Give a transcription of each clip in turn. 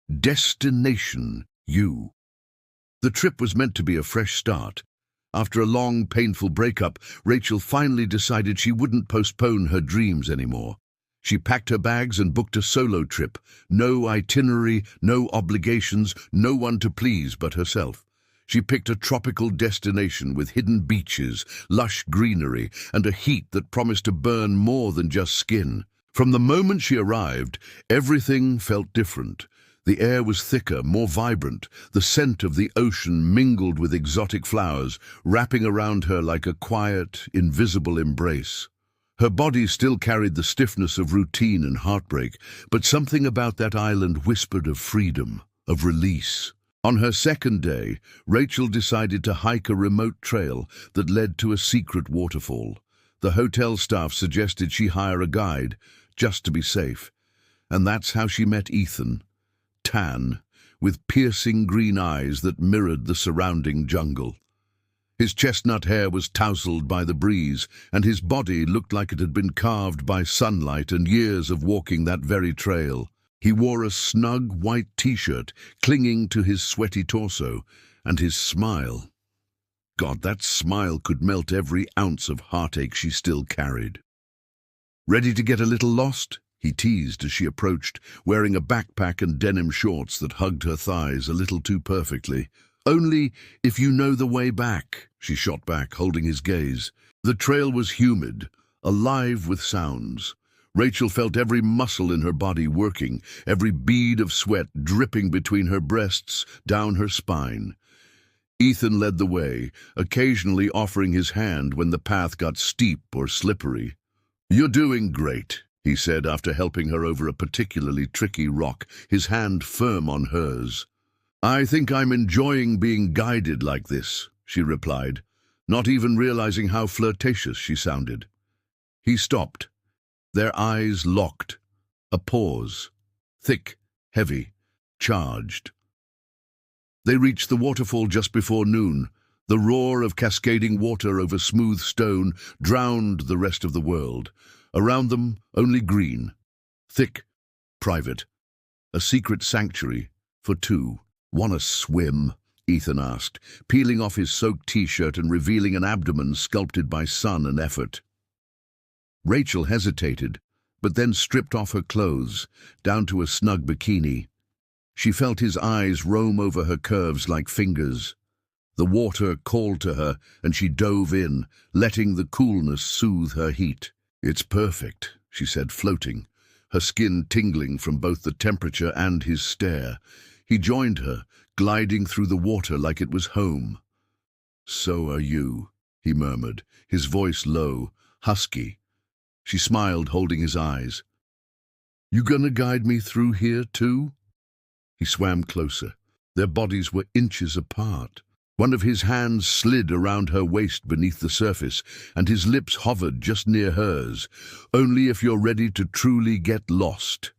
Destination You. The trip was meant to be a fresh start. After a long, painful breakup, Rachel finally decided she wouldn't postpone her dreams anymore. She packed her bags and booked a solo trip. No itinerary, no obligations, no one to please but herself. She picked a tropical destination with hidden beaches, lush greenery, and a heat that promised to burn more than just skin. From the moment she arrived, everything felt different. The air was thicker, more vibrant. The scent of the ocean mingled with exotic flowers, wrapping around her like a quiet, invisible embrace. Her body still carried the stiffness of routine and heartbreak, but something about that island whispered of freedom, of release. On her second day, Rachel decided to hike a remote trail that led to a secret waterfall. The hotel staff suggested she hire a guide, just to be safe. And that's how she met Ethan. Tan, with piercing green eyes that mirrored the surrounding jungle. His chestnut hair was tousled by the breeze, and his body looked like it had been carved by sunlight and years of walking that very trail. He wore a snug white t-shirt, clinging to his sweaty torso, and his smile. God, that smile could melt every ounce of heartache she still carried. "Ready to get a little lost?" he teased as she approached, wearing a backpack and denim shorts that hugged her thighs a little too perfectly. "Only if you know the way back," she shot back, holding his gaze. The trail was humid, alive with sounds. Rachel felt every muscle in her body working, every bead of sweat dripping between her breasts, down her spine. Ethan led the way, occasionally offering his hand when the path got steep or slippery. "You're doing great," he said after helping her over a particularly tricky rock, his hand firm on hers. "I think I'm enjoying being guided like this," she replied, not even realizing how flirtatious she sounded. He stopped. Their eyes locked. A pause. Thick, heavy, charged. They reached the waterfall just before noon. The roar of cascading water over smooth stone drowned the rest of the world. Around them, only green. Thick, private. A secret sanctuary for two. "Wanna swim?" Ethan asked, peeling off his soaked t-shirt and revealing an abdomen sculpted by sun and effort. Rachel hesitated, but then stripped off her clothes, down to a snug bikini. She felt his eyes roam over her curves like fingers. The water called to her, and she dove in, letting the coolness soothe her heat. "It's perfect," she said, floating, her skin tingling from both the temperature and his stare. He joined her, gliding through the water like it was home. "So are you," he murmured, his voice low, husky. She smiled, holding his eyes. "You gonna guide me through here, too?" He swam closer. Their bodies were inches apart. One of his hands slid around her waist beneath the surface, and his lips hovered just near hers. "Only if you're ready to truly get lost."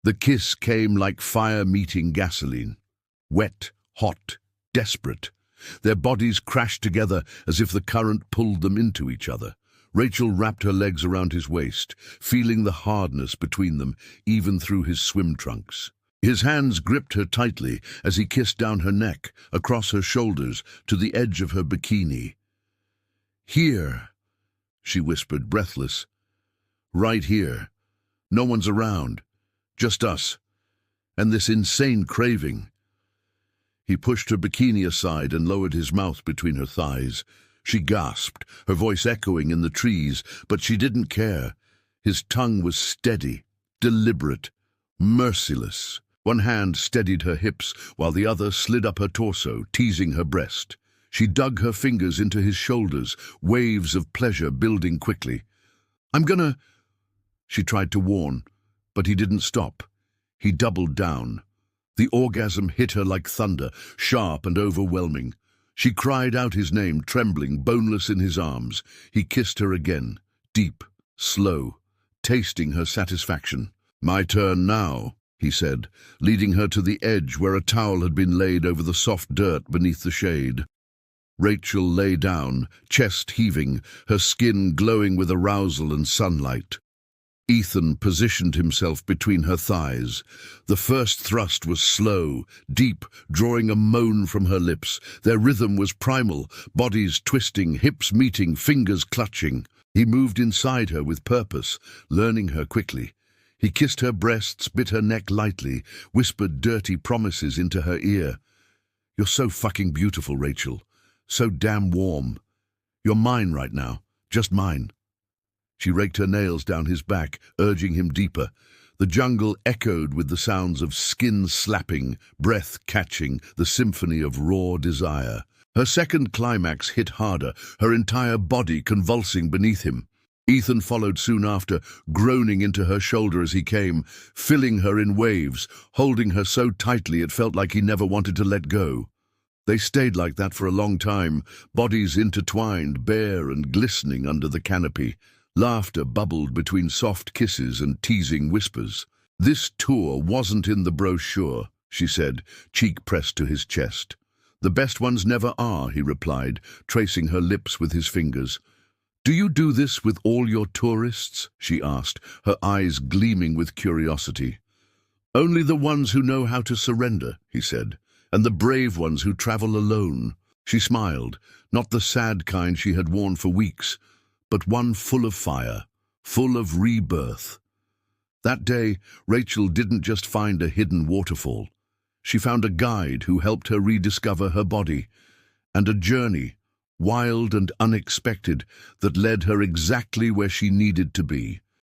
The kiss came like fire meeting gasoline. Wet, hot, desperate. Their bodies crashed together as if the current pulled them into each other. Rachel wrapped her legs around his waist, feeling the hardness between them, even through his swim trunks. His hands gripped her tightly as he kissed down her neck, across her shoulders, to the edge of her bikini. "Here," she whispered, breathless. "Right here. No one's around. Just us. And this insane craving." He pushed her bikini aside and lowered his mouth between her thighs. She gasped, her voice echoing in the trees, but she didn't care. His tongue was steady, deliberate, merciless. One hand steadied her hips, while the other slid up her torso, teasing her breast. She dug her fingers into his shoulders, waves of pleasure building quickly. "I'm gonna—" she tried to warn, but he didn't stop. He doubled down. The orgasm hit her like thunder, sharp and overwhelming. She cried out his name, trembling, boneless in his arms. He kissed her again, deep, slow, tasting her satisfaction. "My turn now," he said, leading her to the edge where a towel had been laid over the soft dirt beneath the shade. Rachel lay down, chest heaving, her skin glowing with arousal and sunlight. Ethan positioned himself between her thighs. The first thrust was slow, deep, drawing a moan from her lips. Their rhythm was primal, bodies twisting, hips meeting, fingers clutching. He moved inside her with purpose, learning her quickly. He kissed her breasts, bit her neck lightly, whispered dirty promises into her ear. "You're so fucking beautiful, Rachel. So damn warm. You're mine right now, just mine." She raked her nails down his back, urging him deeper. The jungle echoed with the sounds of skin slapping, breath catching, the symphony of raw desire. Her second climax hit harder, her entire body convulsing beneath him. Ethan followed soon after, groaning into her shoulder as he came, filling her in waves, holding her so tightly it felt like he never wanted to let go. They stayed like that for a long time, bodies intertwined, bare and glistening under the canopy. Laughter bubbled between soft kisses and teasing whispers. "This tour wasn't in the brochure," she said, cheek pressed to his chest. "The best ones never are," he replied, tracing her lips with his fingers. "Do you do this with all your tourists?" she asked, her eyes gleaming with curiosity. "Only the ones who know how to surrender," he said, "and the brave ones who travel alone." She smiled, not the sad kind she had worn for weeks, but one full of fire, full of rebirth. That day, Rachel didn't just find a hidden waterfall. She found a guide who helped her rediscover her body, and a journey, wild and unexpected, that led her exactly where she needed to be.